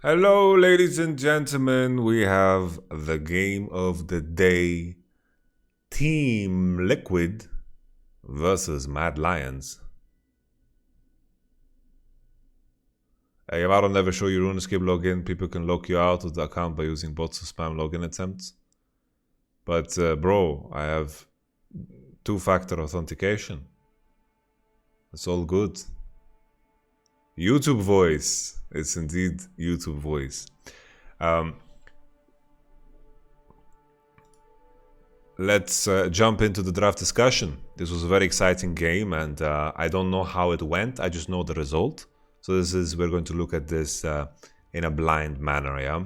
Hello, ladies and gentlemen. We have the game of the day, Team Liquid versus Mad Lions. Yamato never show you RuneScape login. People can lock you out of the account by using bots to spam login attempts. But bro, I have two-factor authentication. It's all good. YouTube voice. It's indeed YouTube voice. Let's jump into the draft discussion. This was a very exciting game, and I don't know how it went. I just know the result. So we're going to look at this in a blind manner, yeah?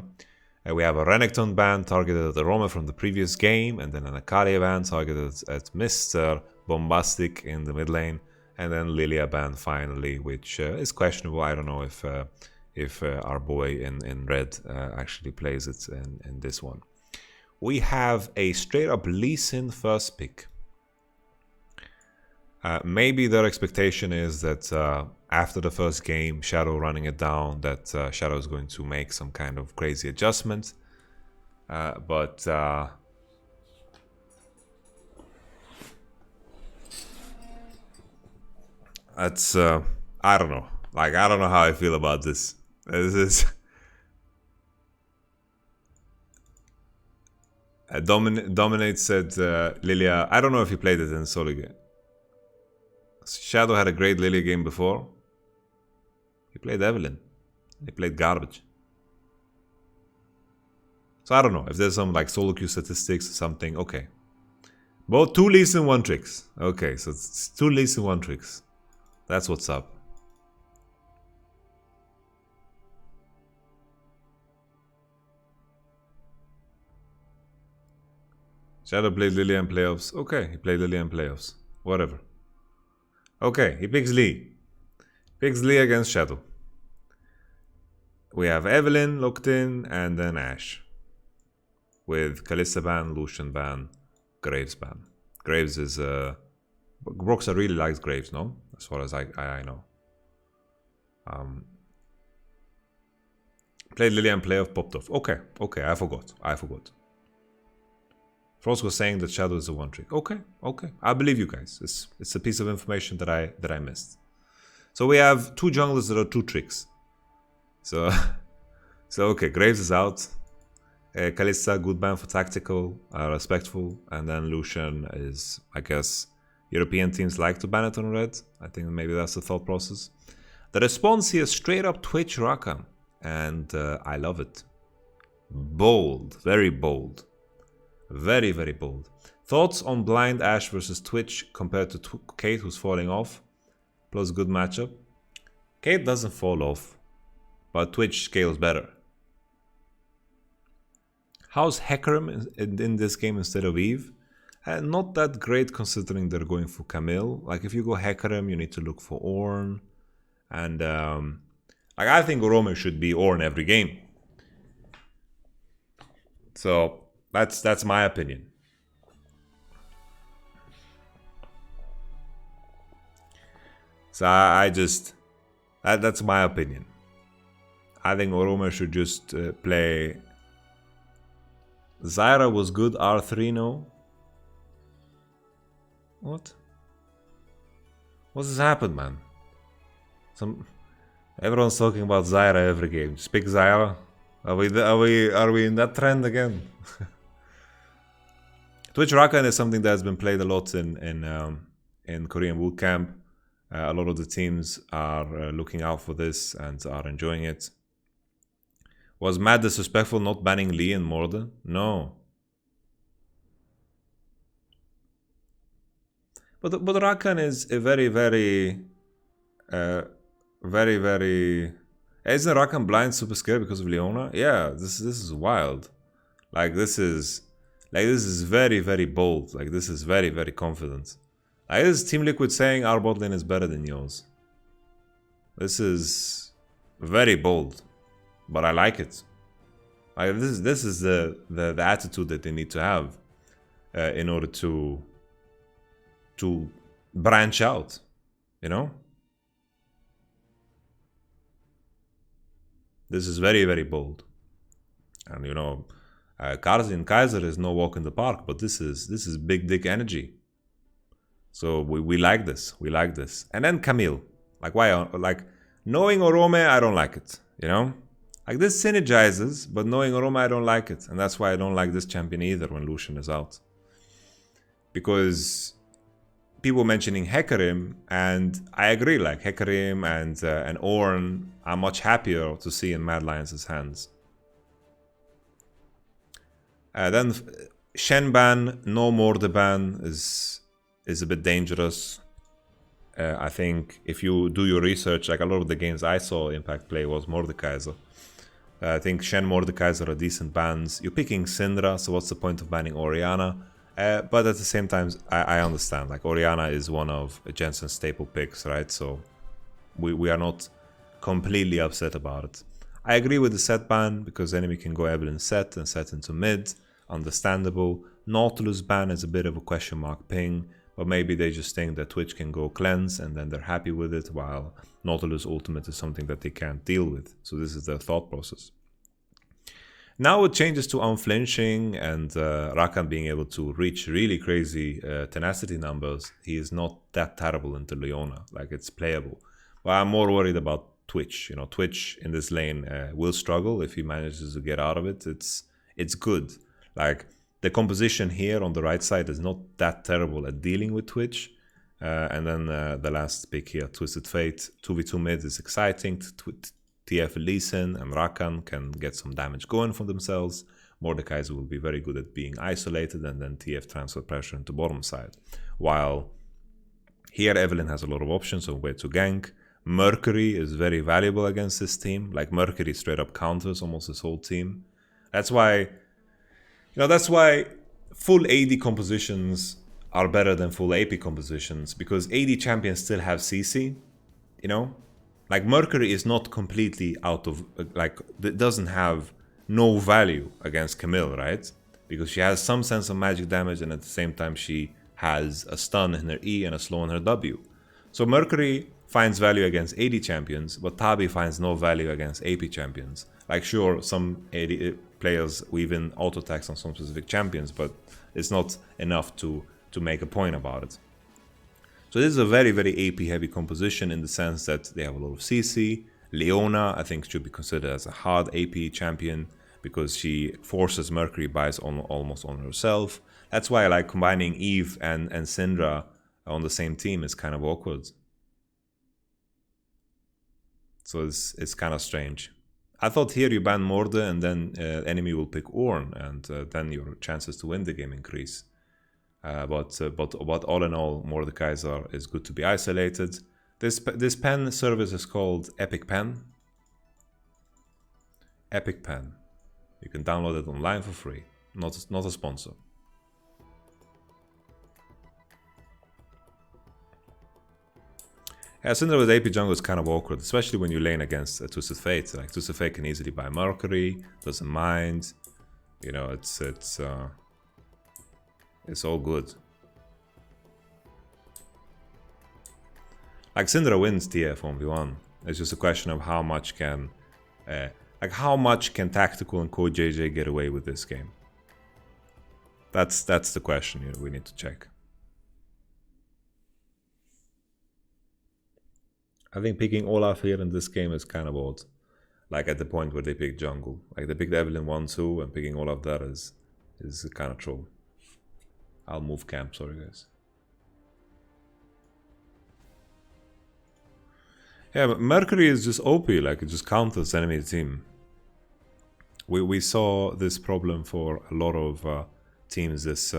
We have a Renekton ban targeted at the Roma from the previous game, and then an Akali ban targeted at Mr. Bombastic in the mid lane, and then Lilia ban finally, which is questionable. I don't know if our boy in red actually plays it in this one. We have a straight up Lee Sin first pick. Maybe their expectation is that after the first game, Shadow running it down, that Shadow is going to make some kind of crazy adjustment. But that's I don't know. Like, I don't know how I feel about this. This is Dominate said Lilia. I don't know if he played it in solo game. Shadow had a great Lilia game before. He played Evelynn. He played garbage. So I don't know if there's some like solo queue statistics or something. Okay. Both 2 Lee Sin 1 tricks. Okay, so it's 2 Lee Sin 1 tricks. That's what's up. Shadow played Lilia in playoffs. Okay, he played Lilia in playoffs. Whatever. Okay, he picks Lee. Picks Lee against Shadow. We have Evelynn locked in, and then Ashe. With Kalista ban, Lucian ban, Graves ban. Graves is... Broxa really likes Graves, no? As far as I know. Played Lilia in playoff, popped off. Okay, I forgot. Frost was saying that Shadow is a 1 trick. Okay. I believe you guys. It's a piece of information that I missed. So we have 2 junglers that are 2 tricks. So okay, Graves is out. Kalista, good ban for tactical, respectful, and then Lucian is, I guess, European teams like to ban it on red. I think maybe that's the thought process. The response here is straight up Twitch Rakan, and I love it. Bold, very bold. Very, very bold. Thoughts on blind Ashe versus Twitch compared to Kate, who's falling off? Plus good matchup. Kate doesn't fall off, but Twitch scales better. How's Hecarim in this game instead of Eve? Not that great considering they're going for Camille. Like, if you go Hecarim, you need to look for Ornn. And like, I think Orome should be Ornn every game. So that's my opinion. So I just that's my opinion. I think Orome should just play. Zyra was good. R3 no. What has happened, man? Everyone's talking about Zyra every game. Just pick Zyra. Are we in that trend again? Twitch Rakan is something that's been played a lot in Korean bootcamp. A lot of the teams are looking out for this and are enjoying it. Was Matt disrespectful not banning Lee and Morden? No. But Rakan is a very, very... Isn't Rakan blind super scared because of Leona? Yeah, this is wild. This is very, very bold. This is very, very confident. This is Team Liquid saying our bot lane is better than yours. This is very bold, but I like it. This is the attitude that they need to have in order to branch out, you know? This is very, very bold. And you know, Karzin Kaiser is no walk in the park, but this is big dick energy. So we like this. We like this. And then Camille. Like why? Like knowing Orome, I don't like it. You know, like this synergizes, but knowing Orome, I don't like it, and that's why I don't like this champion either when Lucian is out. Because people mentioning Hecarim, and I agree. Like Hecarim and Ornn, I'm much happier to see in Mad Lions' hands. Then Shen ban, no Morde ban is a bit dangerous. I think if you do your research, like a lot of the games I saw Impact play was Mordekaiser. I think Shen Mordekaiser are decent bans. You're picking Syndra, so what's the point of banning Orianna? But at the same time, I understand. Like Orianna is one of Jensen's staple picks, right? So we are not completely upset about it. I agree with the set ban because enemy can go Evelynn set and set into mid. Understandable. Nautilus ban is a bit of a question mark ping, but maybe they just think that Twitch can go cleanse and then they're happy with it, while Nautilus ultimate is something that they can't deal with. So this is their thought process. Now it changes to unflinching and Rakan being able to reach really crazy tenacity numbers. He is not that terrible into Leona, like it's playable. But I'm more worried about Twitch. You know, Twitch in this lane will struggle if he manages to get out of it. It's good. Like the composition here on the right side is not that terrible at dealing with Twitch. And then the last pick here, Twisted Fate, 2v2 mid is exciting. TF Lee Sin and Rakan can get some damage going for themselves. Mordekaiser will be very good at being isolated, and then TF transfer pressure into bottom side. While here Evelynn has a lot of options on where to gank. Mercury is very valuable against this team. Like Mercury straight up counters almost this whole team. That's why full AD compositions are better than full AP compositions, because AD champions still have CC, you know? Like Mercury is not completely out of, like, it doesn't have no value against Camille, right? Because she has some sense of magic damage, and at the same time she has a stun in her E and a slow in her W. So Mercury finds value against AD champions, but Tabi finds no value against AP champions. Like sure, some AD players weave in auto attacks on some specific champions, but it's not enough to make a point about it. So this is a very, very AP heavy composition in the sense that they have a lot of CC. Leona, I think, should be considered as a hard AP champion because she forces Mercury buys almost on herself. That's why I like combining Eve and Syndra on the same team is kind of awkward. So it's kind of strange. I thought here you ban Morde and then enemy will pick Ornn, and then your chances to win the game increase. But all in all, Mordekaiser is good to be isolated. This pen service is called Epic Pen. Epic Pen. You can download it online for free. Not a sponsor. Yeah, Syndra with AP jungle is kind of awkward, especially when you lane against a Twisted Fate. Like Twisted Fate can easily buy Mercury, doesn't mind. You know, it's all good. Like Syndra wins TF 1v1. It's just a question of how much can Tactical and Code JJ get away with this game. That's the question we need to check. I think picking Olaf here in this game is kind of odd. Like at the point where they pick jungle. Like they picked Evelynn 1-2 and picking Olaf there is kind of troll. I'll move camp, sorry guys. Yeah, but Mercury is just OP, like it just counters enemy team. We saw this problem for a lot of teams this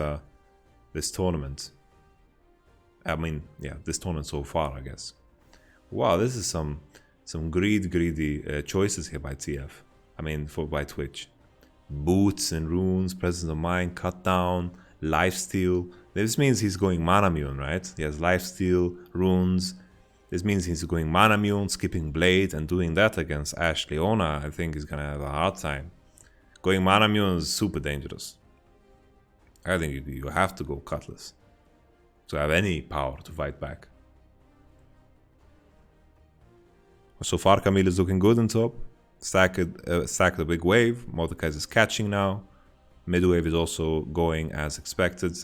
tournament. I mean, yeah, this tournament so far, I guess. Wow, this is some greedy choices here by TF. I mean, by Twitch. Boots and runes, presence of mind, cut down, lifesteal. This means he's going Manamune, right? He has lifesteal, runes. This means he's going Manamune, skipping blade, and doing that against Ashe Leona. I think he's gonna have a hard time. Going Manamune is super dangerous. I think you have to go Cutlass to have any power to fight back. So far, Camille is looking good on top. stack the big wave. Mordekaiser is catching now. Mid wave is also going as expected.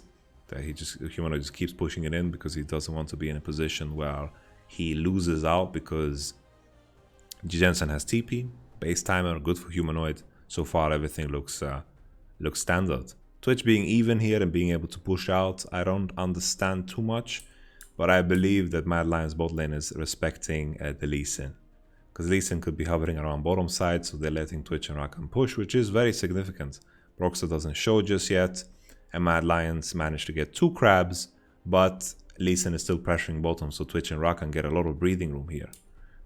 Humanoid just keeps pushing it in because he doesn't want to be in a position where he loses out, because Jensen has TP, base timer, good for Humanoid. So far everything looks standard. Twitch being even here and being able to push out, I don't understand too much, but I believe that Mad Lions bot lane is respecting the Lee Sin, because Lee Sin could be hovering around bottom side, so they're letting Twitch and Rakan push, which is very significant. Broxah doesn't show just yet, and Mad Lions managed to get 2 crabs, but Lee Sin is still pressuring bottom, so Twitch and Rakan get a lot of breathing room here.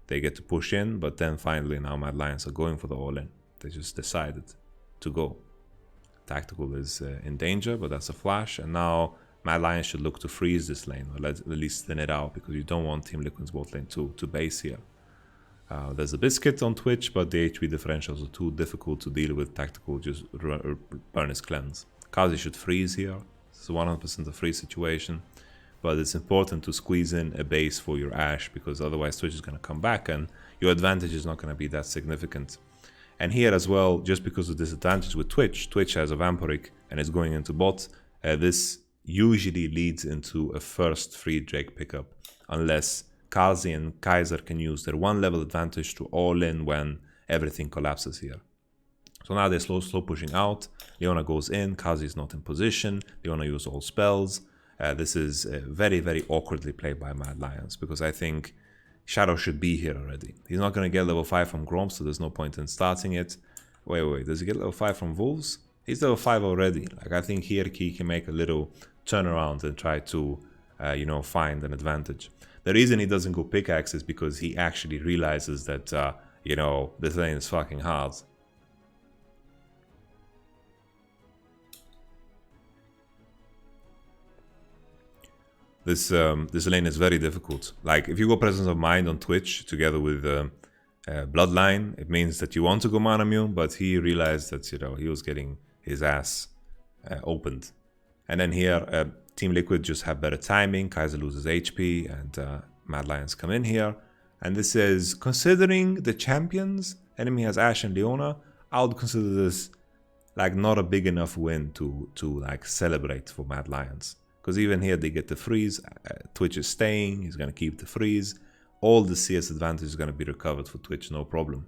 They get to push in, but then finally now Mad Lions are going for the all-in. They just decided to go. Tactical is in danger, but that's a flash, and now Mad Lions should look to freeze this lane, or at least thin it out, because you don't want Team Liquid's bot lane to base here. There's a Biscuit on Twitch, but the HP differentials are too difficult to deal with. Tactical just burn his cleanse. Kazi should freeze here. It's a 100% a freeze situation, but it's important to squeeze in a base for your Ashe, because otherwise Twitch is going to come back and your advantage is not going to be that significant. And here as well, just because of this advantage with Twitch, Twitch has a Vampiric and is going into bot. This usually leads into a first free Drake pickup, unless Kazi and Kaiser can use their 1 level advantage to all in when everything collapses here. So now they're slow pushing out. Leona goes in, Kazi is not in position. Leona uses all spells. This is very, very awkwardly played by Mad Lions, because I think Shadow should be here already. He's not going to get level 5 from Grom, so there's no point in starting it. Wait, does he get level 5 from Wolves? He's level 5 already. Like, I think here he can make a little turnaround and try to, find an advantage. The reason he doesn't go pickaxe is because he actually realizes that, this lane is fucking hard. This lane is very difficult. Like, if you go Presence of Mind on Twitch together with Bloodline, it means that you want to go Manamune, but he realized that, he was getting his ass opened. And then here, Team Liquid just have better timing. Kaiser loses HP, and Mad Lions come in here. And this is, considering the champions, enemy has Ashe and Leona, I would consider this like not a big enough win to like celebrate for Mad Lions. Because even here they get the freeze, Twitch is staying, he's going to keep the freeze. All the CS advantage is going to be recovered for Twitch, no problem.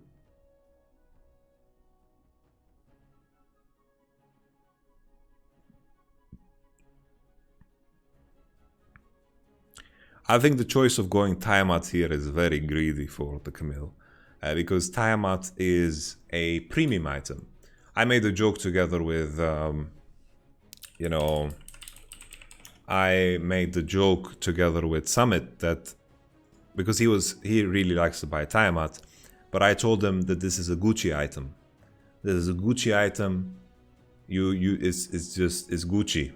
I think the choice of going Tiamat here is very greedy for the Camille. Because Tiamat is a premium item. I made a joke together with, I made the joke together with Summit that, because he really likes to buy Tiamat, but I told him that this is a Gucci item. This is a Gucci item. It's Gucci,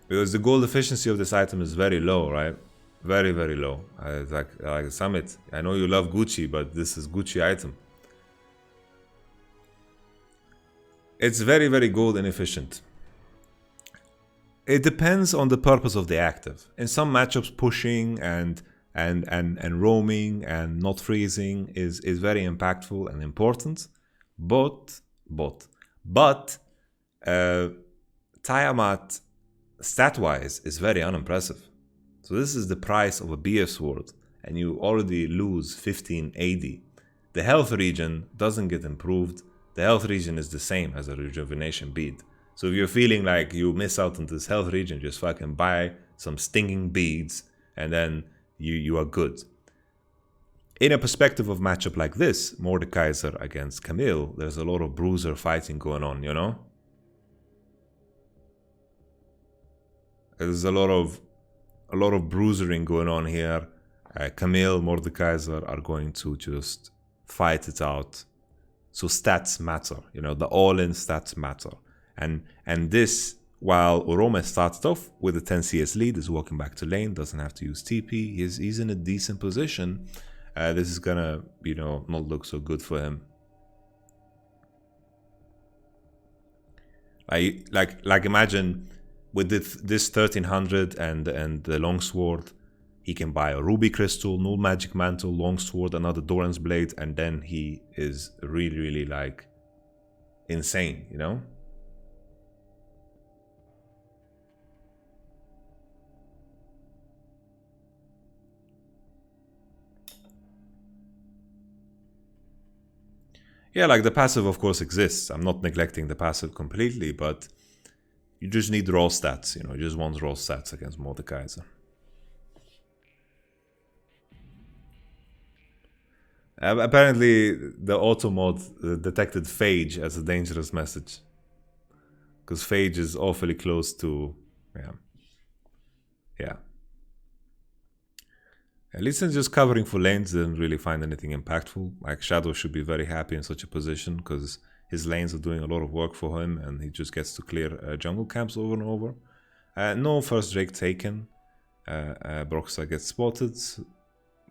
because the gold efficiency of this item is very low, right? Very, very low. Like Summit, I know you love Gucci, but this is Gucci item. It's very, very gold inefficient. It depends on the purpose of the active. In some matchups, pushing and roaming and not freezing is very impactful and important. But Tiamat stat-wise is very unimpressive. So this is the price of a BF sword, and you already lose 15 AD. The health regen doesn't get improved. The health regen is the same as a rejuvenation bead. So if you're feeling like you miss out on this health regen, just fucking buy some stinging beads, and then you are good. In a perspective of matchup like this, Mordekaiser against Camille, there's a lot of bruiser fighting going on, There's a lot of bruisering going on here. Camille, Mordekaiser are going to just fight it out. So stats matter, the all-in stats matter. And this, while Orome started off with a 10 CS lead, is walking back to lane, doesn't have to use TP, he's in a decent position. This is gonna, not look so good for him. Like imagine with this 1300 and the longsword, he can buy a ruby crystal, null magic mantle, longsword, another Doran's blade, and then he is really, really like insane, you know? Yeah, like the passive of course exists. I'm not neglecting the passive completely, but you just need raw stats, you know, you just want raw stats against Mordekaiser. Apparently the auto mod detected phage as a dangerous message. Because phage is awfully close to... Yeah. At least in just covering for lanes didn't really find anything impactful. Like Shadow should be very happy in such a position because his lanes are doing a lot of work for him and he just gets to clear jungle camps over and over. No first Drake taken. Broxah gets spotted.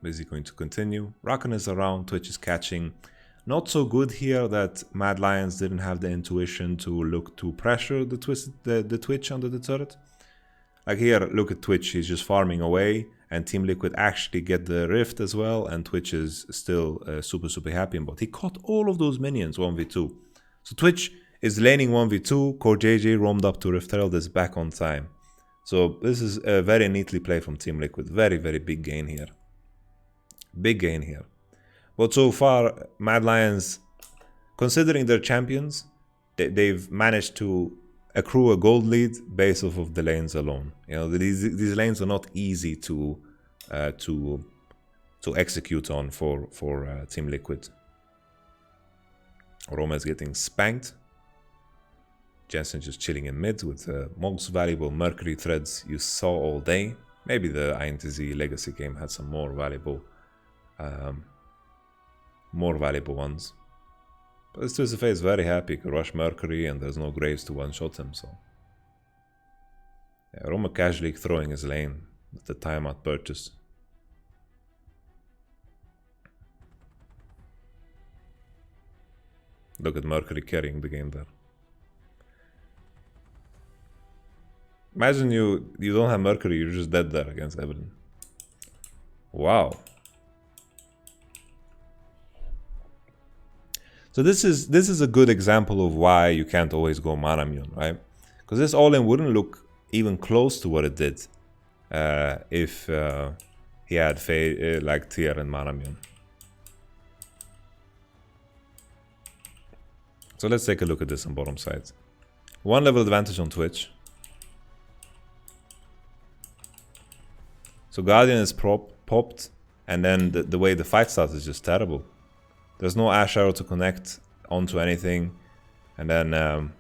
Is he going to continue? Rakan is around, Twitch is catching. Not so good here that Mad Lions didn't have the intuition to look to pressure the Twitch under the turret. Like here, look at Twitch, he's just farming away and Team Liquid actually get the rift as well and Twitch is still super happy about. He caught all of those minions 1v2. So Twitch is laning 1v2, Core JJ roamed up to Rift Herald, is back on time. So this is a very neatly played from Team Liquid, very big gain here. Big gain here. But so far, Mad Lions, considering their champions, they've managed to accrue a gold lead based off of the lanes alone. You know, these lanes are not easy to execute on for Team Liquid. Roma is getting spanked. Jensen just chilling in mid with the most valuable Mercury threads you saw all day. Maybe the INTZ Legacy game had some more valuable ones. But this Twisted is very happy, he could rush Mercury and there's no Graves to one-shot him, so... Yeah, Roma casually throwing his lane with the timeout purchase. Look at Mercury carrying the game there. Imagine you don't have Mercury, you're just dead there against Evelynn. Wow. So this is a good example of why you can't always go Manamune, right? Because this all-in wouldn't look even close to what it did if he had like Tier and Manamune. So let's take a look at this on bottom side. 1 level advantage on Twitch. So Guardian is popped, and then the way the fight starts is just terrible. There's no Ash Arrow to connect onto anything. And then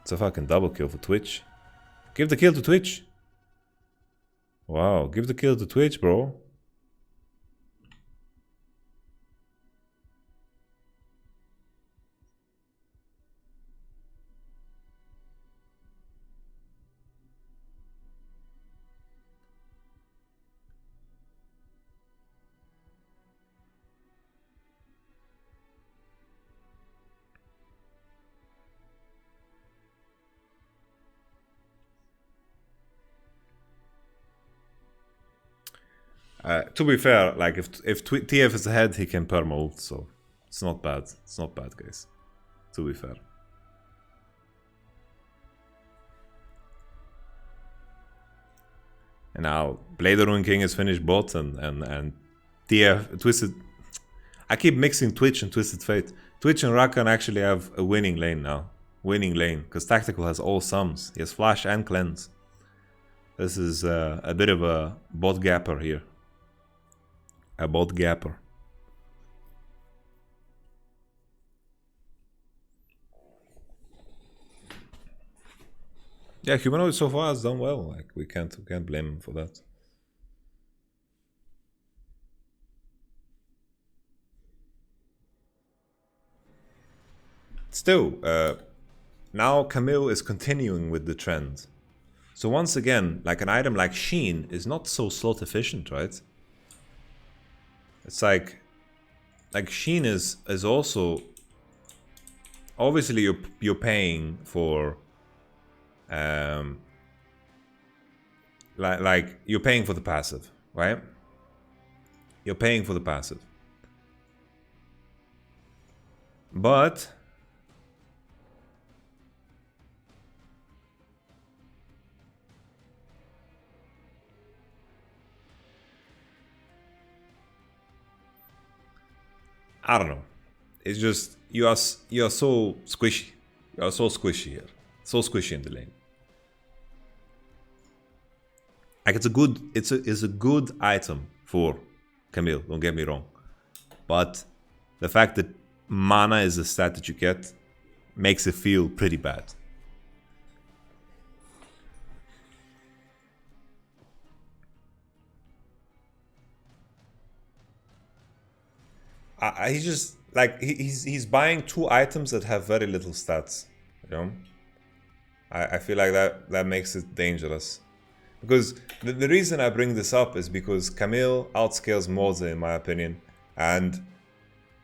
it's a fucking double kill for Twitch. Give the kill to Twitch. Wow, give the kill to Twitch, bro. To be fair, like if TF is ahead, he can perma ult, so it's not bad. It's not bad, guys. To be fair. And now Blade of Ruin King is finished bot and TF Twisted. I keep mixing Twitch and Twisted Fate. Twitch and Rakan actually have a winning lane now. Winning lane, because Tactical has all sums. He has Flash and Cleanse. This is a bit of a bot gapper here. A bot gapper. Yeah, Humanoid so far has done well. Like we can't blame him for that. Still, now Camille is continuing with the trend. So once again, like an item like Sheen is not so slot efficient, right? It's like Sheen is also obviously you're paying for like you're paying for the passive, right? You're paying for the passive. But I don't know. It's just you are so squishy. You are so squishy here. So squishy in the lane. Like it's a good item for Camille, don't get me wrong. But the fact that mana is a stat that you get makes it feel pretty bad. He's just like he's buying 2 items that have very little stats. You know, I feel like that makes it dangerous. Because the reason I bring this up is because Camille outscales Moze in my opinion, and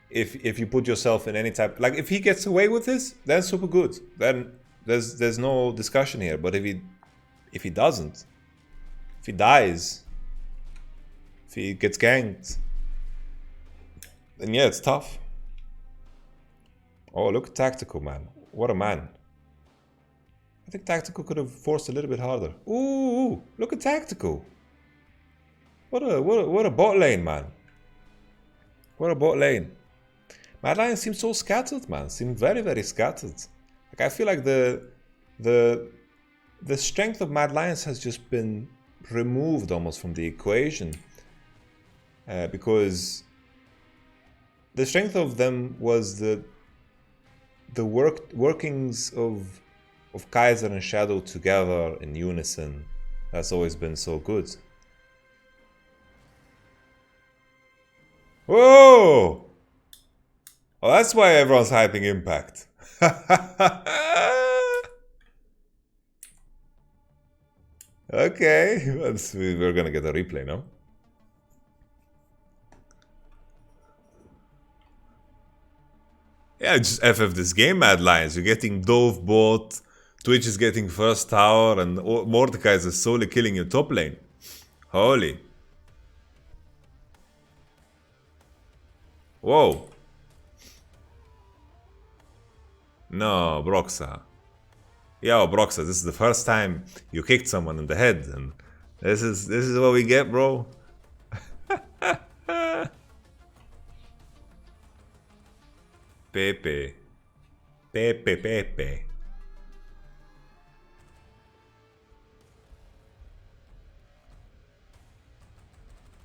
if you put yourself in any type, like if he gets away with this, then super good. Then there's no discussion here. But if he doesn't, if he dies, if he gets ganked, then yeah, it's tough. Oh, look at Tactical, man. What a man. I think Tactical could have forced a little bit harder. Ooh, look at Tactical. What a bot lane, man. What a bot lane. Mad Lions seem so scattered, man. Seem very, very scattered. Like I feel like the strength of Mad Lions has just been removed almost from the equation. Because the strength of them was the workings of Kaiser and Shadow together in unison. That's always been so good. Whoa! Oh, that's why everyone's hyping Impact. Okay, we're gonna get a replay now. Yeah, just FF this game, Mad Lions. You're getting Dove bot, Twitch is getting first tower, and Mordecai is solely killing your top lane. Holy. Whoa. No, Broxa. Yo, Broxa, this is the first time you kicked someone in the head, and this is what we get, bro. Pepe.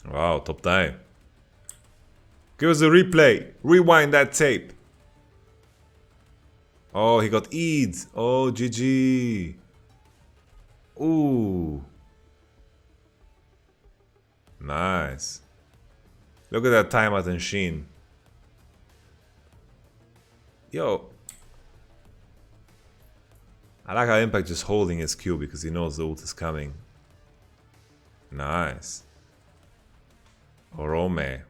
Wow, top time. Give us a replay. Rewind that tape. Oh, he got Eid. Oh, GG. Ooh. Nice. Look at that timeout and Sheen. Yo. I like how Impact just holding his Q because he knows the ult is coming. Nice. Orome.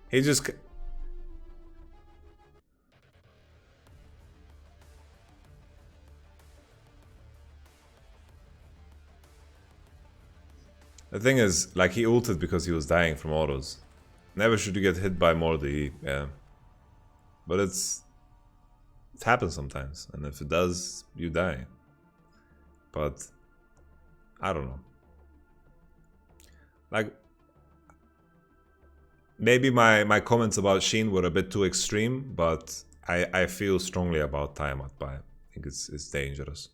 He just... The thing is, like, he ulted because he was dying from autos. Never should you get hit by more DE, yeah. But it happens sometimes, and if it does, you die. But I don't know. Like, maybe my comments about Sheen were a bit too extreme, but I feel strongly about timeout by it. I think it's dangerous.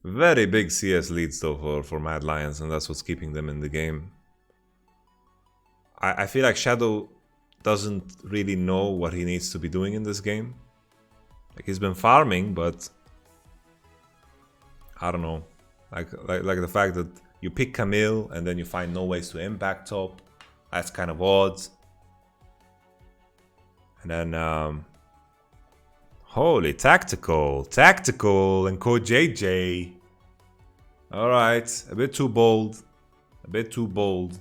Very big CS leads though for Mad Lions, and that's what's keeping them in the game. I feel like Shadow doesn't really know what he needs to be doing in this game. Like, he's been farming, but I don't know. Like the fact that you pick Camille and then you find no ways to impact top. That's kind of odd. And then holy, tactical and code JJ. Alright, a bit too bold. A bit too bold.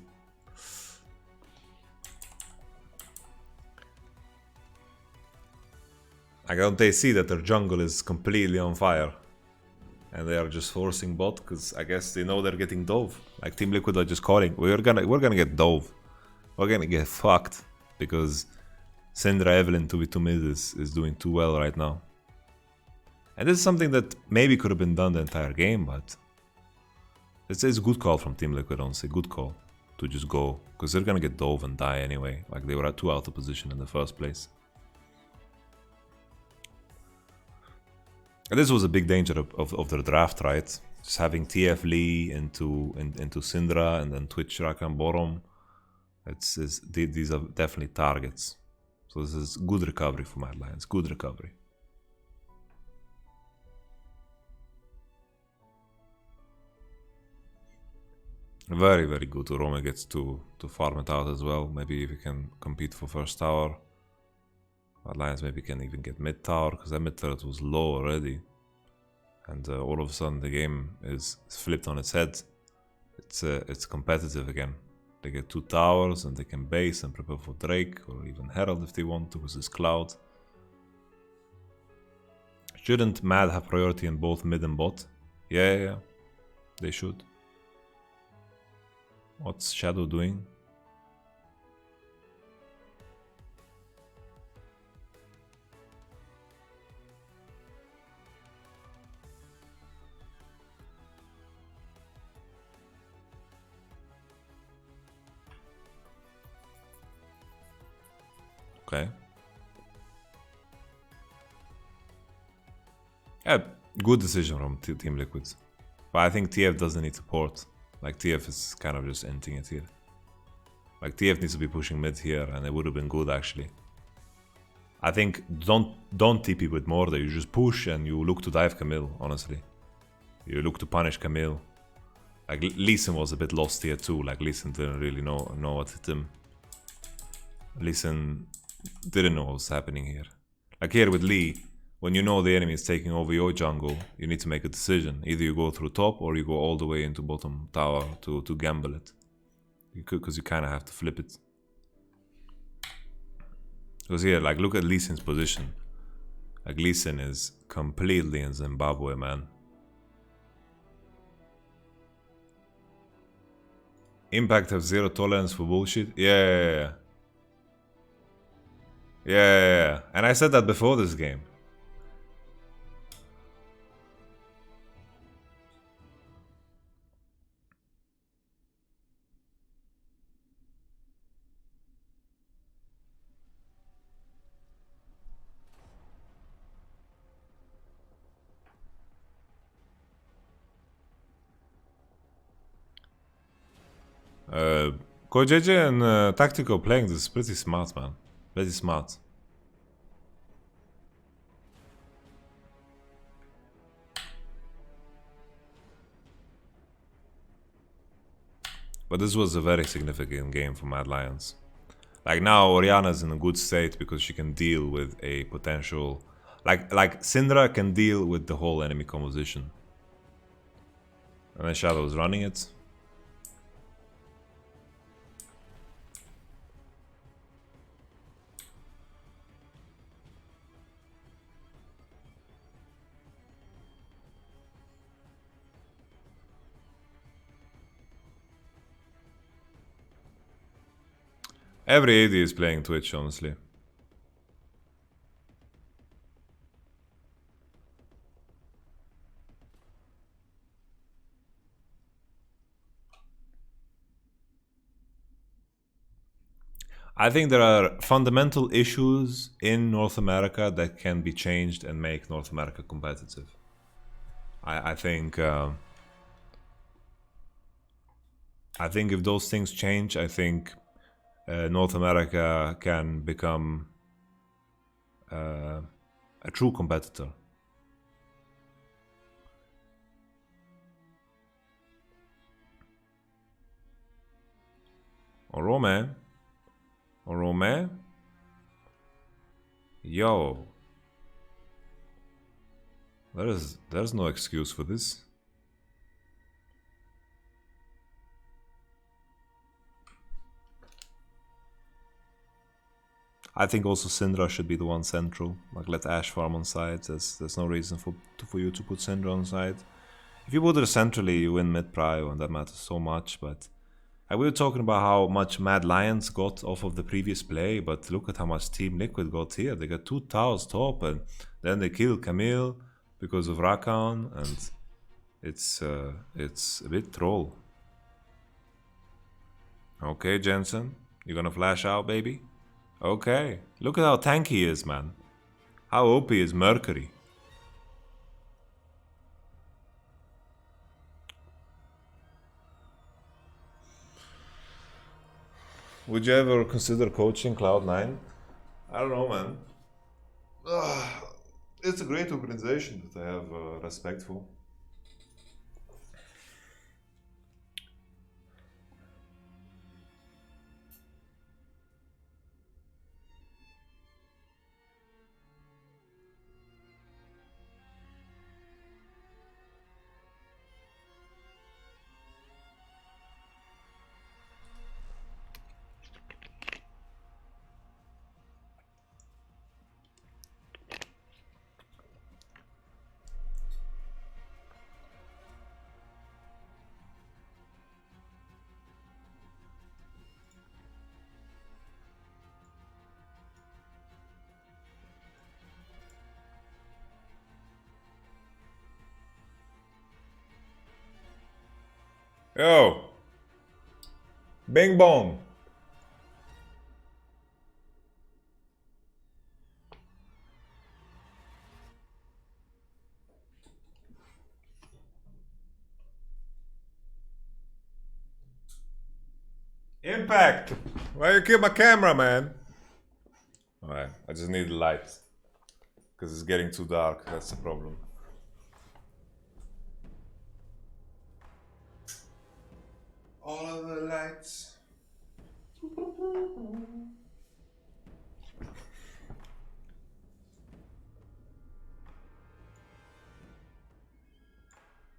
Like, don't they see that their jungle is completely on fire? And they are just forcing bot, because I guess they know they're getting dove. Like, Team Liquid are just calling, we're gonna get dove. We're gonna get fucked, because Syndra Evelynn 2v2 mid is doing too well right now. And this is something that maybe could have been done the entire game, but it's a good call from Team Liquid, honestly, good call to just go, because they're gonna get dove and die anyway. Like, they were too out of position in the first place. And this was a big danger of their draft, right? Just having TF Lee into Syndra and then Twitch Rakan bottom. These are definitely targets. So this is good recovery for Mad Lions. Good recovery. Very, very good. Rome gets to farm it out as well. Maybe if he can compete for first tower. Mad Lions maybe can even get mid tower, because that mid turret was low already. And all of a sudden the game is flipped on its head. It's competitive again. They get 2 towers and they can base and prepare for Drake or even Herald if they want to, because it's Cloud. Shouldn't Mad have priority in both mid and bot? Yeah. They should. What's Shadow doing? Okay. Yeah, good decision from Team Liquid. But I think TF doesn't need support. Like, TF is kind of just ending it here. Like, TF needs to be pushing mid here, and it would have been good actually. I think don't TP with Morde, you just push and you look to dive Camille, honestly. You look to punish Camille. Like, Lee Sin was a bit lost here too. Like, Lee Sin didn't really know what hit him. Lee Sin didn't know what was happening here. Like, here with Lee, when you know the enemy is taking over your jungle, you need to make a decision. Either you go through top or you go all the way into bottom tower to gamble it. Because you kind of have to flip it. Because here, like, look at Lee Sin's position. Like, Lee Sin is completely in Zimbabwe, man. Impact have zero tolerance for bullshit. Yeah. And I said that before this game. KoJJ and Tactical playing this is pretty smart, man. Very smart. But this was a very significant game for Mad Lions. Like, now Orianna's in a good state because she can deal with a potential... Like Syndra can deal with the whole enemy composition. And then Shadow is running it. Every AD is playing Twitch, honestly. I think there are fundamental issues in North America that can be changed and make North America competitive. I think if those things change, I think North America can become a true competitor. Orome? Yo. There's no excuse for this. I think also Syndra should be the one central. Like let Ashe farm on side. There's no reason for you to put Syndra on side. If you put her centrally, you win mid prio, and that matters so much. But we were talking about how much Mad Lions got off of the previous play, but look at how much Team Liquid got here. They got 2 towers top, and then they kill Camille because of Rakan, and it's a bit troll. Okay, Jensen, you gonna flash out, baby? Okay, look at how tanky he is, man. How OP is Mercury? Would you ever consider coaching Cloud9? I don't know, man. It's a great organization that I have respect for. Yo! Bing bong! Impact! Why you kill my camera, man? Alright, I just need the light. Because it's getting too dark, that's the problem. All of the lights.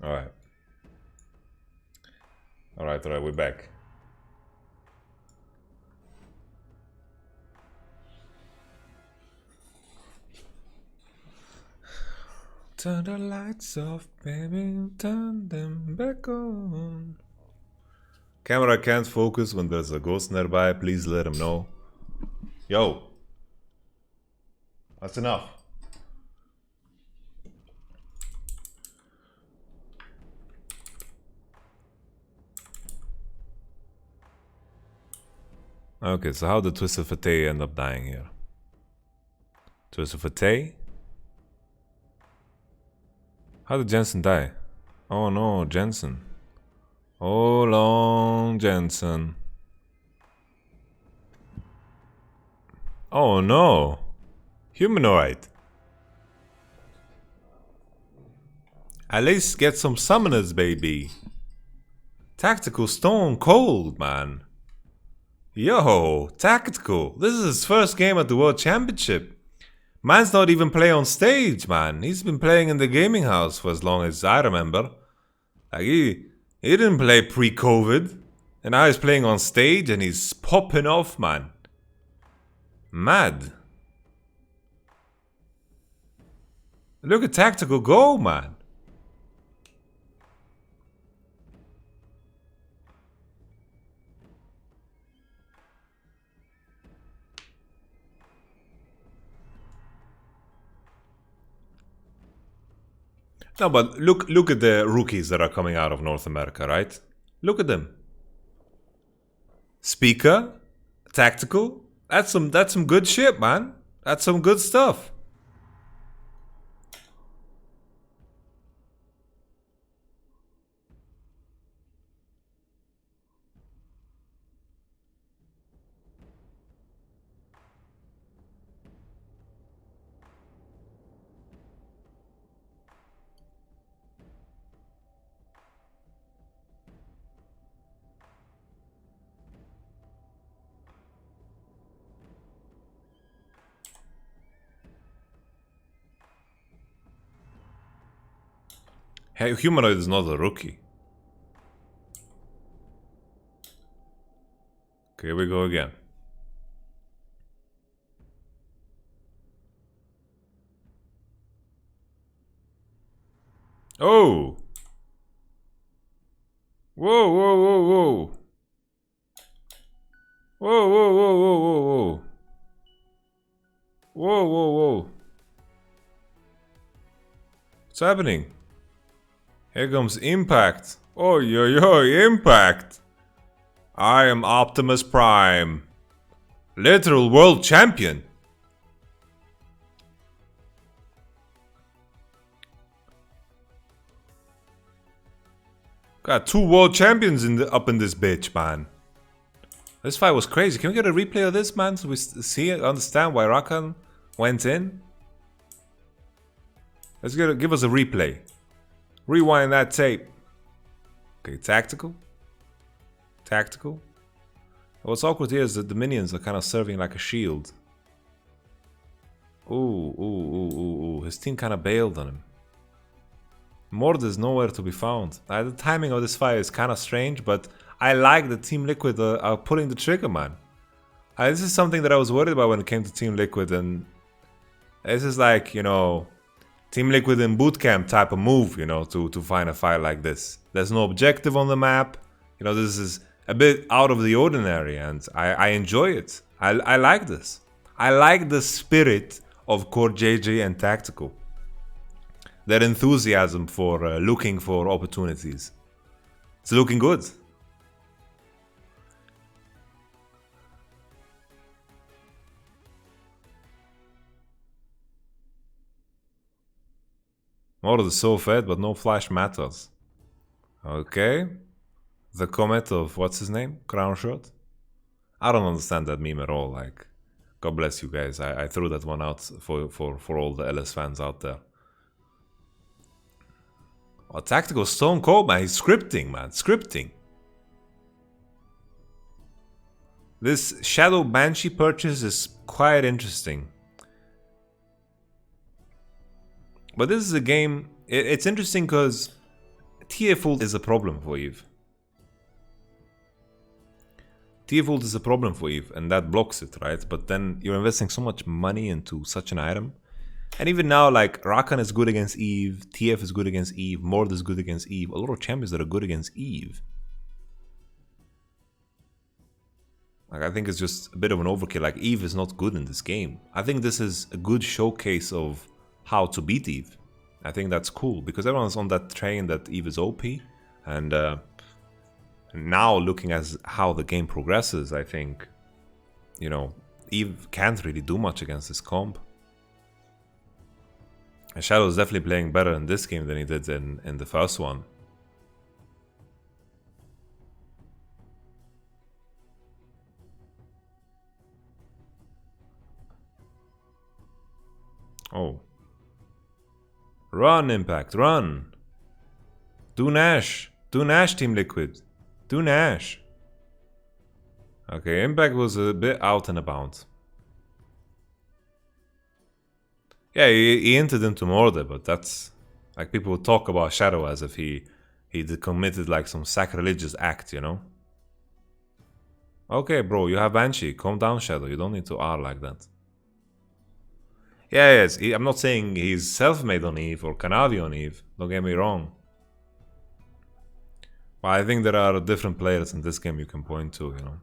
Alright. Alright, we're back. Turn the lights off, baby, turn them back on. Camera can't focus when there's a ghost nearby, please let him know. Yo! That's enough. Okay, so how did Twisted Fate end up dying here? Twisted Fate? How did Jensen die? Oh no, Jensen. Oh, long Jensen. Oh no. Humanoid. At least get some summoners, baby. Tactical Stone Cold, man. Yo, Tactical. This is his first game at the World Championship. Man's not even playing on stage, man. He's been playing in the gaming house for as long as I remember. Like, he didn't play pre-COVID. And now he's playing on stage and he's popping off, man. Mad. Look at Tactical go, man. No, but look at the rookies that are coming out of North America, right? Look at them. Speaker, Tactical. That's some good shit, man. That's some good stuff. Hey, Humanoid is not a rookie. Okay, here we go again. Oh! Whoa, whoa, whoa, whoa. Whoa, whoa, whoa, whoa, whoa, whoa. Whoa, whoa, whoa. What's happening? Here comes Impact. Oh, yo, yo, Impact. I am Optimus Prime. Literal world champion. Got 2 world champions up in this bitch, man. This fight was crazy. Can we get a replay of this, man, so we understand why Rakan went in? Let's give us a replay. Rewind that tape. Okay, tactical. Tactical. What's awkward here is that the minions are kind of serving like a shield. Ooh, ooh, ooh, ooh, ooh. His team kind of bailed on him. Mord is nowhere to be found. The timing of this fight is kind of strange, but I like that Team Liquid are pulling the trigger, man. This is something that I was worried about when it came to Team Liquid, and this is like, you know, Team Liquid in bootcamp type of move, you know, to find a fight like this. There's no objective on the map. You know, this is a bit out of the ordinary, and I enjoy it. I like this. I like the spirit of Core JJ and Tactical. Their enthusiasm for looking for opportunities. It's looking good. Mord is so fed, but no flash matters. Okay. The comment of, what's his name? Crown Shot? I don't understand that meme at all. Like, God bless you guys. I threw that one out for all the LS fans out there. Oh, Tactical Stone Cold, man. He's scripting, man. Scripting. This Shadow Banshee purchase is quite interesting. But this is a game... It's interesting because TF is a problem for Eve. TF is a problem for Eve, and that blocks it, right? But then you're investing so much money into such an item. And even now, like, Rakan is good against Eve, TF is good against Eve, Mord is good against Eve, a lot of champions that are good against Eve. Like, I think it's just a bit of an overkill. Like, Eve is not good in this game. I think this is a good showcase of how to beat Eve. I think that's cool, because everyone's on that train that Eve is OP. And now, looking at how the game progresses, I think, you know, Eve can't really do much against this comp. And Shadow is definitely playing better in this game than he did in the first one. Oh. Run, Impact, run! Do Nash! Do Nash, Team Liquid! Do Nash! Okay, Impact was a bit out and about. Yeah, he hinted into Morde, but that's... Like, people would talk about Shadow as if he committed like some sacrilegious act, you know? Okay, bro, you have Banshee. Calm down, Shadow. You don't need to R like that. Yeah, yes. I'm not saying he's self-made on Eve or Canavi on Eve. Don't get me wrong. But I think there are different players in this game you can point to, you know.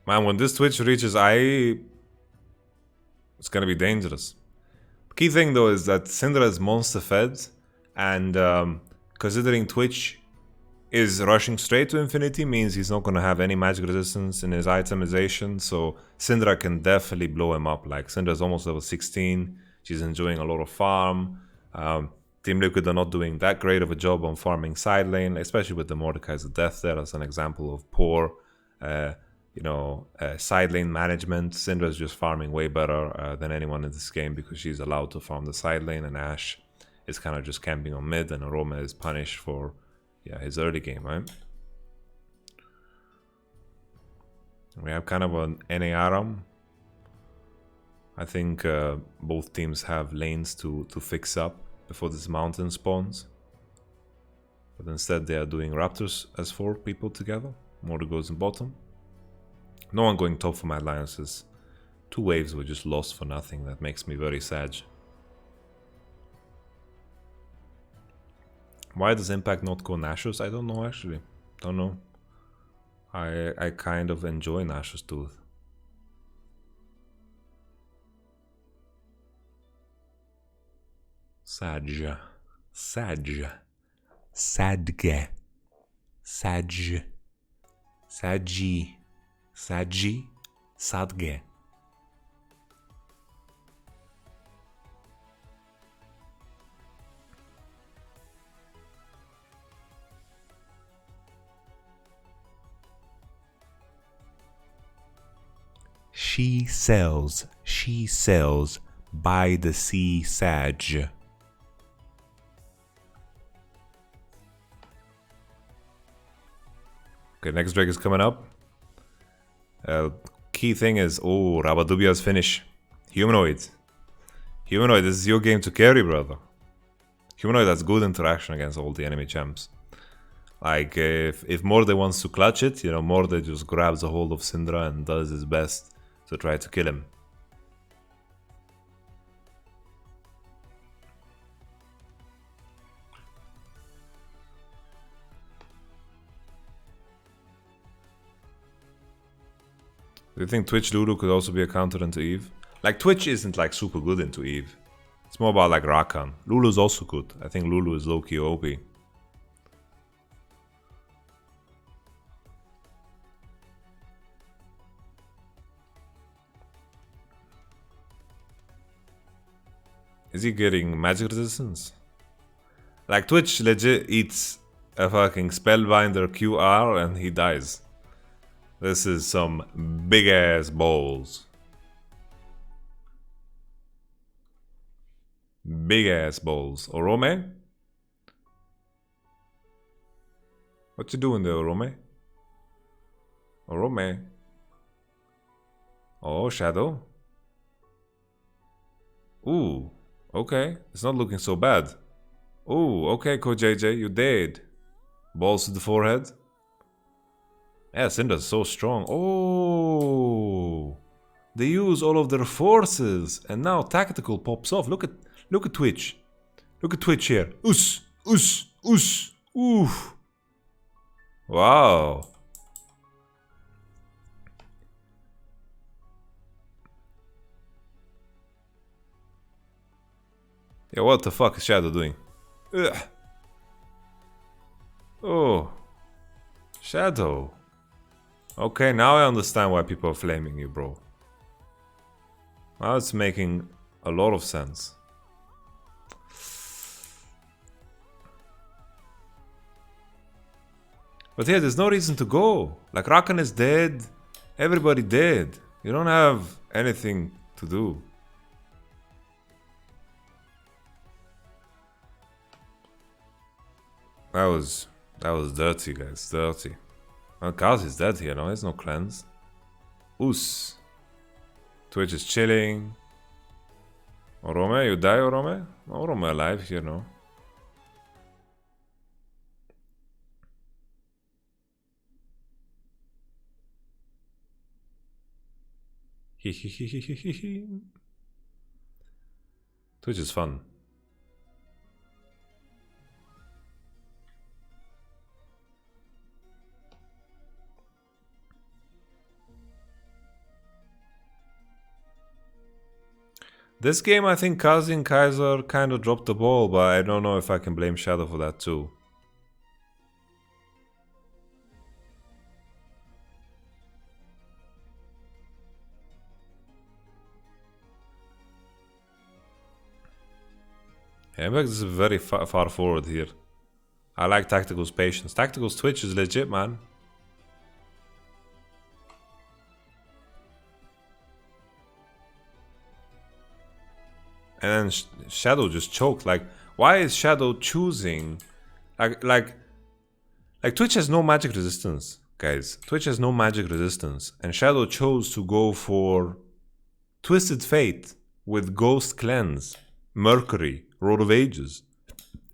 Man, when this Twitch reaches IE, it's gonna be dangerous. Key thing though is that Syndra is monster fed, and considering Twitch is rushing straight to infinity means he's not gonna have any magic resistance in his itemization, so Syndra can definitely blow him up. Like, Syndra is almost level 16, she's enjoying a lot of farm. Team Liquid are not doing that great of a job on farming side lane, especially with the Mordekaiser's death there as an example of poor side lane management. Syndra is just farming way better than anyone in this game because she's allowed to farm the side lane, and Ashe is kind of just camping on mid, and Aroma is punished for his early game, right? We have kind of an NA Aram. I think both teams have lanes to fix up before this mountain spawns. But instead they are doing Raptors as 4 people together. Mortar goes in bottom. No one going top for my alliances. 2 waves were just lost for nothing. That makes me very sad. Why does Impact not go Nashor's? I don't know actually. Don't know. I kind of enjoy Nashor's Tooth. Sadge. Sadge. Sadge. Sadge. Sadji. Sadji. Sadge. She sells by the sea Sage. Okay, next drake is coming up. Key thing is, oh, Rabadubia's finish. Humanoid. Humanoid, this is your game to carry, brother. Humanoid has good interaction against all the enemy champs. Like, if Morde wants to clutch it, you know, Morde just grabs a hold of Syndra and does his best to try to kill him. Do you think Twitch Lulu could also be a counter into Eve? Like, Twitch isn't like super good into Eve. It's more about like Rakan. Lulu's also good. I think Lulu is low-key OP. Is he getting magic resistance? Like, Twitch legit eats a fucking Spellbinder QR and he dies. This is some big ass balls. Big ass balls. Orome? What you doing there, Orome? Orome? Oh, Shadow? Ooh. Okay, it's not looking so bad. Oh, okay, KoJJ, you dead. Balls to the forehead. Yeah, Syndra's so strong. Oh, they use all of their forces, and now tactical pops off. Look at Twitch. Look at Twitch here. Us. Oof. Wow. Yeah, what the fuck is Shadow doing? Ugh. Oh. Shadow. Okay, now I understand why people are flaming you, bro. Now it's making a lot of sense. But yeah, there's no reason to go. Like, Rakan is dead. Everybody dead. You don't have anything to do. That was dirty, guys. Dirty. Well, Kaz is dead here, no? There's no cleanse. Oos. Twitch is chilling. Orome, you die, Orome? Orome alive here, no? Twitch is fun. This game, I think Kazi and Kaiser kind of dropped the ball, but I don't know if I can blame Shadow for that too. Impact is very far forward here. I like Tactical's patience. Tactical's Twitch is legit, man. And then Shadow just choked. Like, why is Shadow choosing? Like Twitch has no magic resistance, guys. Twitch has no magic resistance, and Shadow chose to go for Twisted Fate with Ghost Cleanse, Mercury, Road of Ages,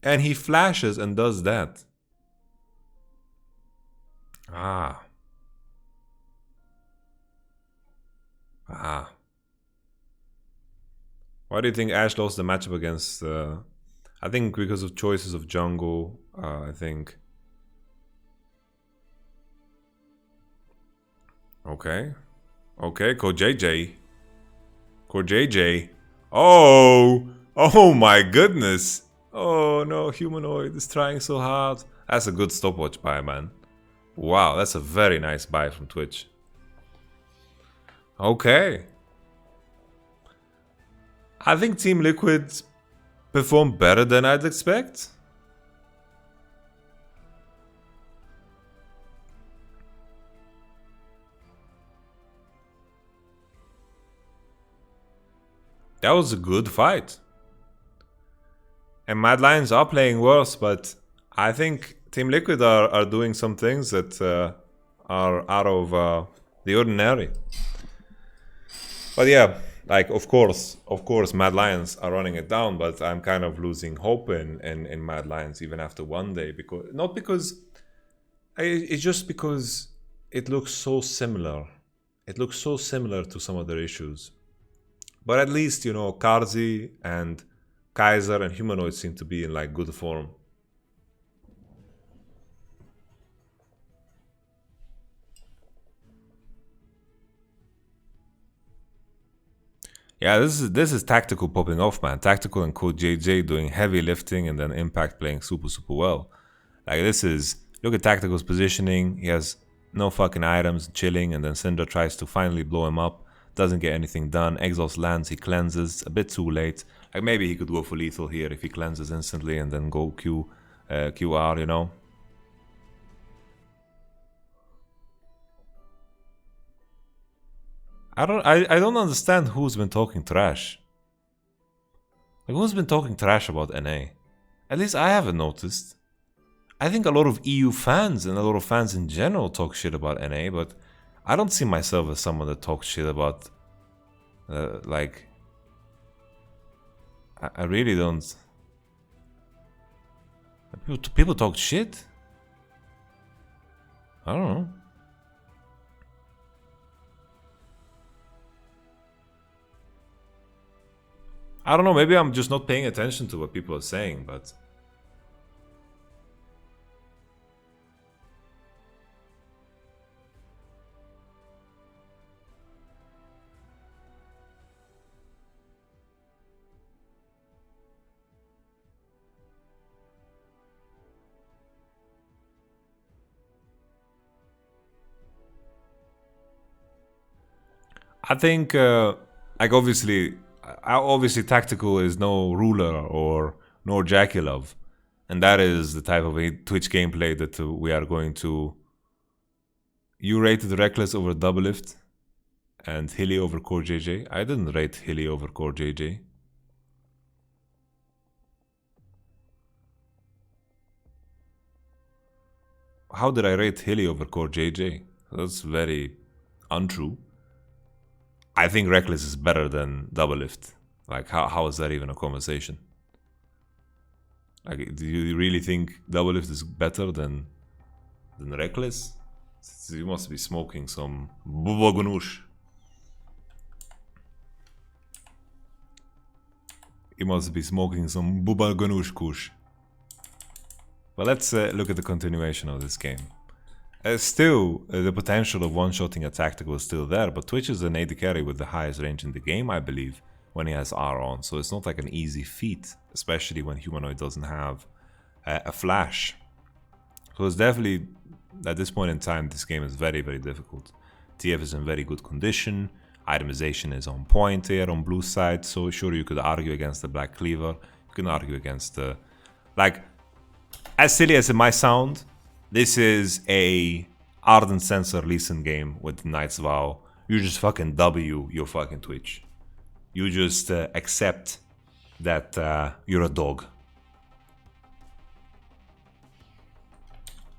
and he flashes and does that. Ah. Ah. Why do you think Ashe lost the matchup against... I think because of choices of jungle, I think. Okay. Okay, Code JJ. Code JJ. Oh! Oh my goodness! Oh no, Humanoid is trying so hard. That's a good stopwatch buy, man. Wow, that's a very nice buy from Twitch. Okay. I think Team Liquid performed better than I'd expect. That was a good fight. And Mad Lions are playing worse, but I think Team Liquid are doing some things that are out of the ordinary. But yeah, like of course, Mad Lions are running it down, but I'm kind of losing hope in Mad Lions even after one day, because not because it's just because it looks so similar. It looks so similar to some other issues. But at least, you know, Karzi and Kaiser and Humanoid seem to be in like good form. Yeah, this is Tactical popping off, man. Tactical and Code JJ doing heavy lifting, and then Impact playing super well. Like this is, look at Tactical's positioning. He has no fucking items, chilling, and then Syndra tries to finally blow him up. Doesn't get anything done. Exhaust lands, he cleanses a bit too late. Like maybe he could go for lethal here if he cleanses instantly and then go QR, you know. I don't understand who's been talking trash. Like who's been talking trash about NA? At least I haven't noticed. I think a lot of EU fans and a lot of fans in general talk shit about NA, but I don't see myself as someone that talks shit about like I really don't. People talk shit? I don't know. I don't know, maybe I'm just not paying attention to what people are saying, but... I think, like obviously Tactical is no ruler or nor Jakilov, and that is the type of Twitch gameplay that we are going to. You rated Reckless over Doublelift and Hilly over Core JJ. I didn't rate Hilly over Core JJ. How did I rate Hilly over Core JJ? That's very untrue. I think Reckless is better than Doublelift. Like, how is that even a conversation? Like, do you really think Doublelift is better than Reckless? You must be smoking some Buba Ganoush. You must be smoking some Buba Ganoush Kush. But let's look at the continuation of this game. Still, the potential of one-shotting a Tactical is still there, but Twitch is an AD carry with the highest range in the game, I believe, when he has R on, so it's not like an easy feat, especially when Humanoid doesn't have a flash. So it's definitely, at this point in time, this game is very difficult. TF is in very good condition, itemization is on point here on blue side, so sure you could argue against the Black Cleaver, you can argue against the... Like, as silly as it might sound, this is a Ardent Sensor Lee Sin game with Knight's Vow. You just fucking W your fucking Twitch. You just accept that you're a dog.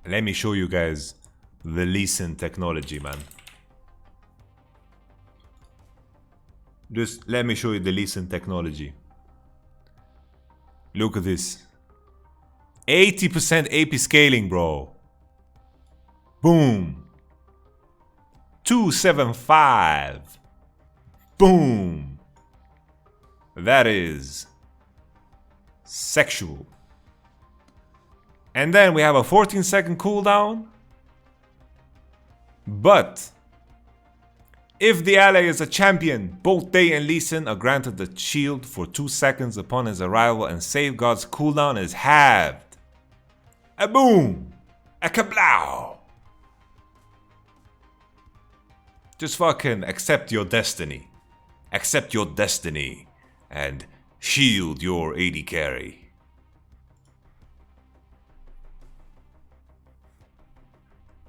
Let me show you guys the Lee Sin technology, man. Just let me show you the Lee Sin technology. Look at this. 80% AP scaling, bro. Boom. 275. Boom. That is sexual. And then we have a 14-second cooldown. But if the ally is a champion, both Day and Lee Sin are granted the shield for 2 seconds upon his arrival, and Safeguard's cooldown is halved. A boom! A kablow! Just fucking accept your destiny. Accept your destiny and shield your AD carry.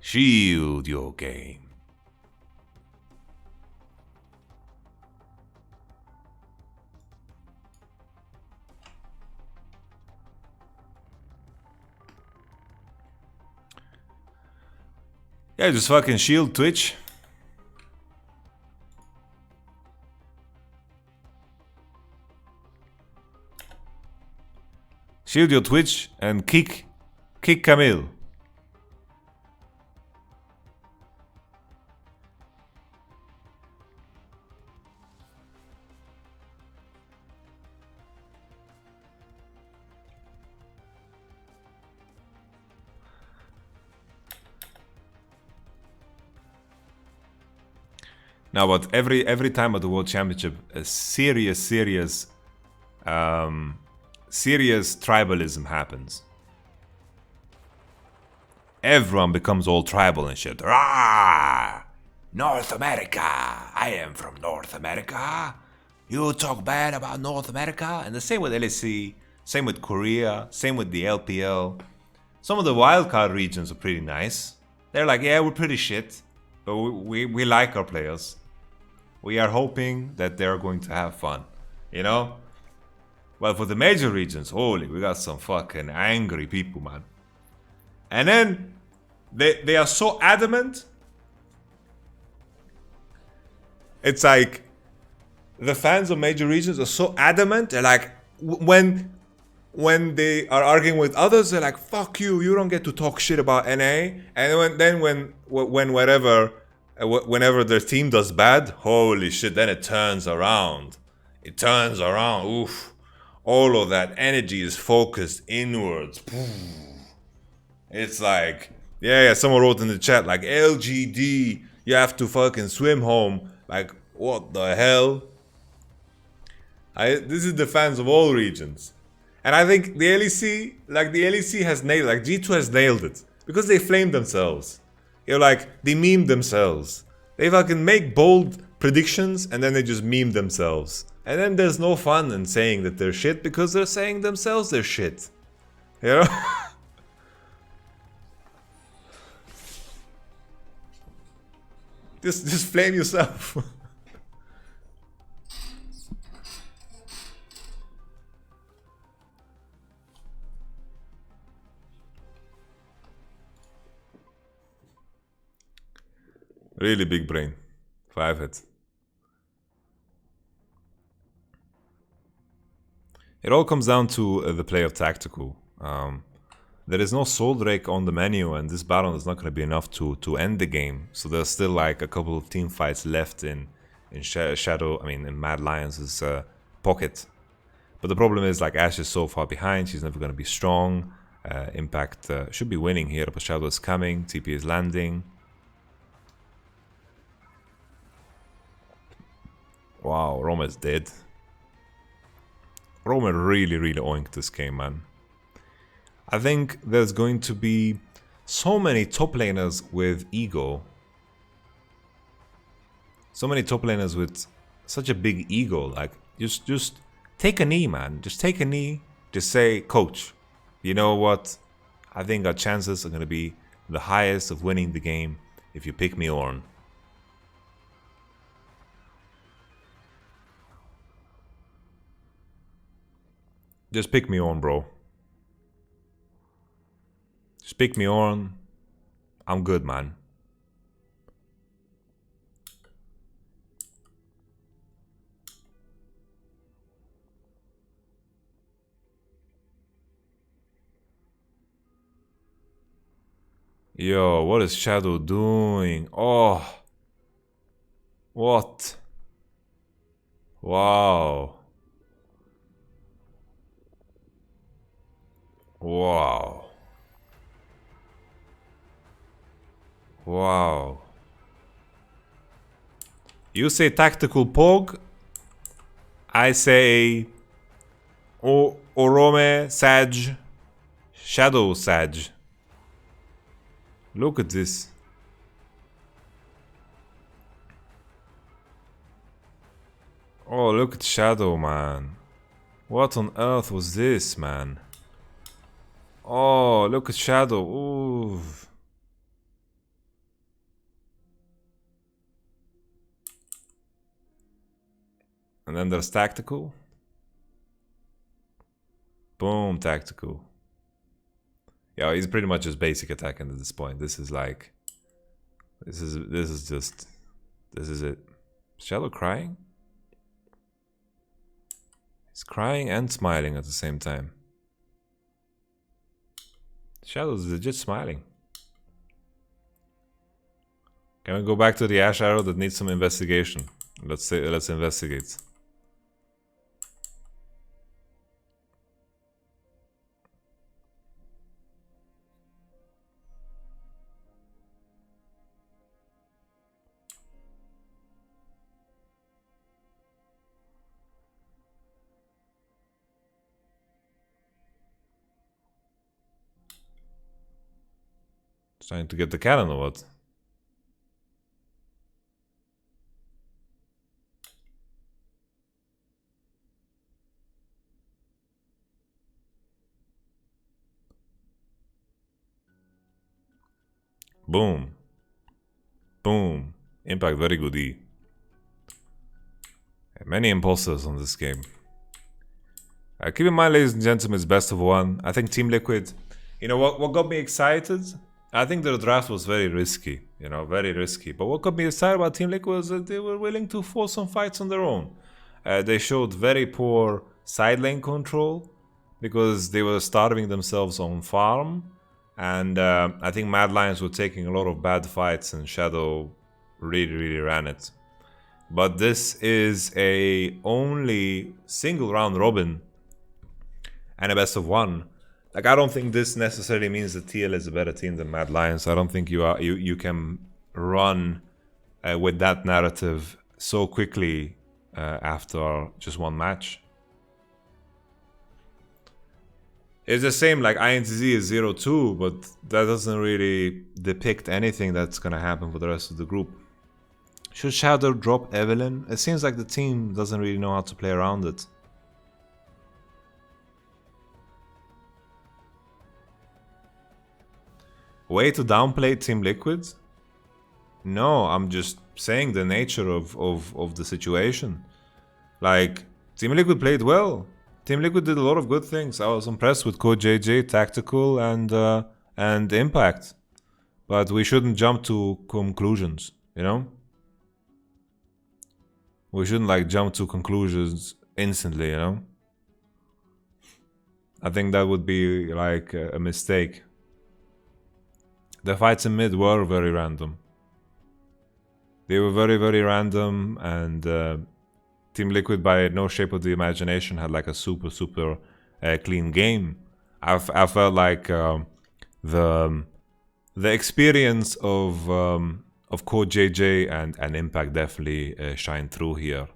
Shield your game. Yeah, just fucking shield Twitch. Shield your Twitch and kick Camille. Now, but every time at the World Championship, a serious tribalism happens. Everyone becomes all tribal and shit. Rah! North America! I am from North America. You talk bad about North America? And the same with LEC, same with Korea, same with the LPL. Some of the wildcard regions are pretty nice. They're like, yeah, we're pretty shit, but we like our players. We are hoping that they're going to have fun, you know? Well, for the major regions, holy, we got some fucking angry people, man. And then they are so adamant. It's like the fans of major regions are so adamant. They're like, when they are arguing with others, they're like, fuck you, you don't get to talk shit about NA. And whenever their team does bad, holy shit, then it turns around. It turns around, oof. All of that energy is focused inwards. It's like, yeah, someone wrote in the chat, like, LGD, you have to fucking swim home. Like, what the hell? This is the fans of all regions. And I think the LEC has nailed, like G2 has nailed it. Because they flame themselves. You know, like, they meme themselves. They fucking make bold predictions and then they just meme themselves. And then there's no fun in saying that they're shit because they're saying themselves they're shit. You know? just flame yourself. Really big brain. 5 hits. It all comes down to the play of tactical. There is no soul drake on the menu, and this battle is not going to be enough to end the game. So there's still like a couple of team fights left in Mad Lions' pocket. But the problem is, like, Ashe is so far behind, she's never going to be strong. Impact should be winning here, but Shadow is coming, TP is landing. Wow, Roma is dead. Roma really oinked this game, man. I think there's going to be so many top laners with ego. So many top laners with such a big ego. Like, just take a knee, man. Just take a knee. Just say, coach, you know what? I think our chances are going to be the highest of winning the game if you pick me on. Just pick me on, bro. Just pick me on. I'm good, man. Yo, what is Shadow doing? Oh. What? Wow. Wow. Wow. You say tactical pog. I say Orome Sag. Shadow Sag. Look at this. Oh, look at Shadow, man. What on earth was this, man? Oh, look at Shadow. Ooh. And then there's tactical. Boom, tactical. Yeah, he's pretty much just basic attacking at this point. This is like, this is it. Shadow crying? He's crying and smiling at the same time. Shadow's legit smiling. Can we go back to the Ash Arrow that needs some investigation? Let's investigate. Trying to get the cannon or what? Boom. Boom. Impact very good E. Many impulses on this game. Keep in mind, ladies and gentlemen, it's best of one. I think Team Liquid, you know what got me excited? I think their draft was very risky, you know, very risky. But what got me excited about Team Liquid was that they were willing to force some fights on their own. They showed very poor side lane control because they were starving themselves on farm. And I think Mad Lions were taking a lot of bad fights and Shadow really ran it. But this is a only single round robin and a best of one. Like, I don't think this necessarily means that TL is a better team than Mad Lions. I don't think you can run with that narrative so quickly after just one match. It's the same, like INTZ is 0-2, but that doesn't really depict anything that's gonna happen for the rest of the group. Should Shadow drop Evelynn? It seems like the team doesn't really know how to play around it. Way to downplay Team Liquid? No, I'm just saying the nature of the situation. Like, Team Liquid played well. Team Liquid did a lot of good things. I was impressed with Code JJ, Tactical, and Impact. But we shouldn't jump to conclusions, you know? We shouldn't like jump to conclusions instantly, you know? I think that would be like a mistake. The fights in mid were very random. They were very random, and Team Liquid, by no shape of the imagination, had like a super clean game. I felt like the experience of Code JJ and Impact definitely shine through here,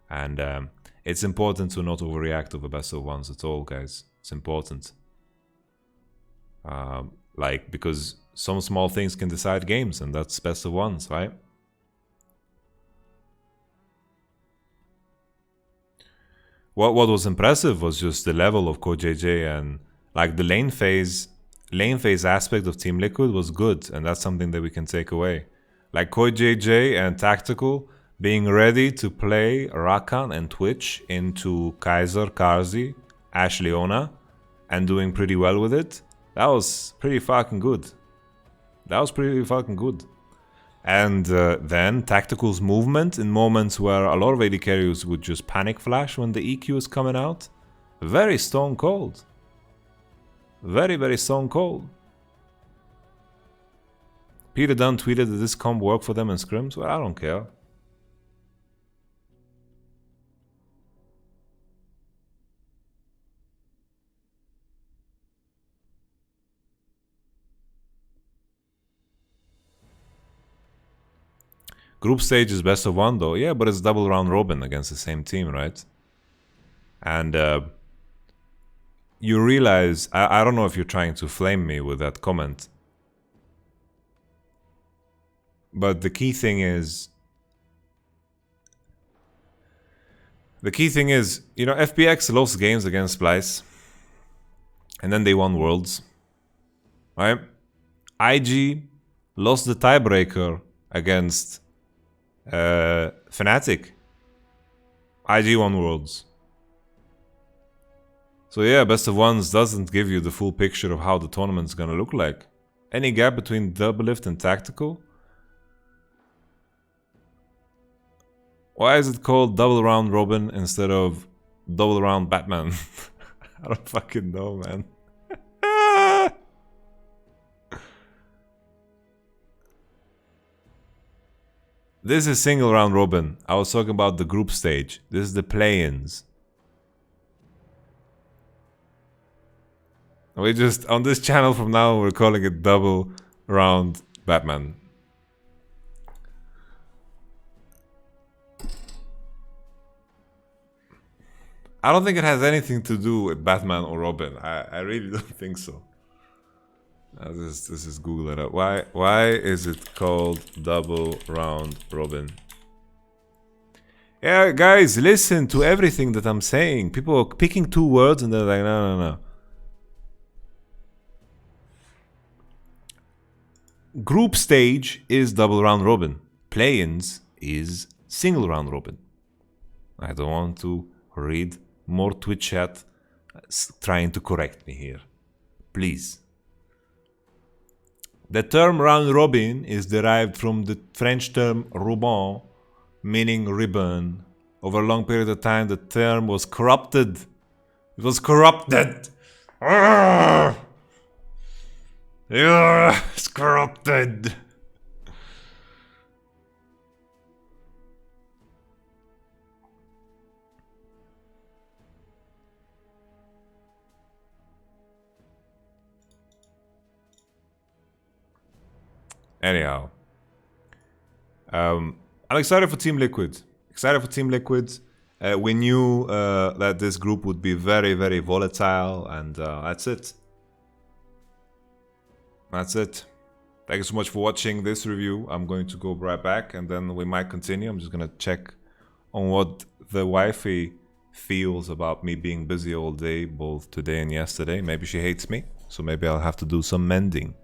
and it's important to not overreact to the best of ones at all, guys. It's important, like, because some small things can decide games, and that's best of ones, right? What was impressive was just the level of Code JJ, and like the lane phase aspect of Team Liquid was good, and that's something that we can take away. Like Code JJ and Tactical being ready to play Rakan and Twitch into Kaiser, Karzi, Ash Leona, and doing pretty well with it. That was pretty fucking good. That was pretty fucking good. And then Tactical's movement in moments where a lot of AD carriers would just panic flash when the EQ is coming out. Very stone cold. Very stone cold. Peter Dunn tweeted that this comp work for them in scrims. Well, I don't care. Group stage is best of one though. Yeah, but it's double round robin against the same team, right? And you realize, I don't know if you're trying to flame me with that comment, but the key thing is, you know, FPX lost games against Splice, and then they won Worlds, right? IG lost the tiebreaker against Fnatic. IG won Worlds. So yeah, best of ones doesn't give you the full picture of how the tournament's gonna look like. Any gap between Doublelift and Tactical? Why is it called double round robin instead of double round Batman? I don't fucking know, man. This is single round robin. I was talking about the group stage. This is the play-ins. We just, on this channel from now, we're calling it double round Batman. I don't think it has anything to do with Batman or Robin. I really don't think so. This is Google it up. Why is it called double round robin? Yeah, guys, listen to everything that I'm saying. People are picking two words and they're like, no. Group stage is double round robin. Play-ins is single round robin. I don't want to read more Twitch chat trying to correct me here. Please. The term round robin is derived from the French term ruban, meaning ribbon. Over a long period of time, the term was corrupted. It was corrupted. It's corrupted. Anyhow, I'm excited for Team Liquid. We knew that this group would be very, very volatile, and that's it. That's it. Thank you so much for watching this review. I'm going to go right back, and then we might continue. I'm just gonna check on what the wifey feels about me being busy all day, both today and yesterday. Maybe she hates me, so maybe I'll have to do some mending.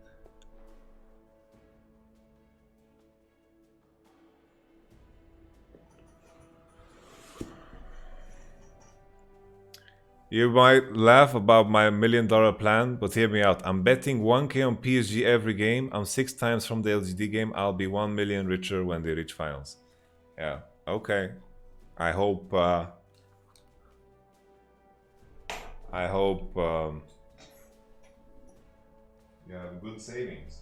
You might laugh about my $1 million plan, but hear me out. I'm betting 1K on PSG every game. I'm 6 times from the LGD game. I'll be 1 million richer when they reach finals. Yeah, okay. I hope you have good savings.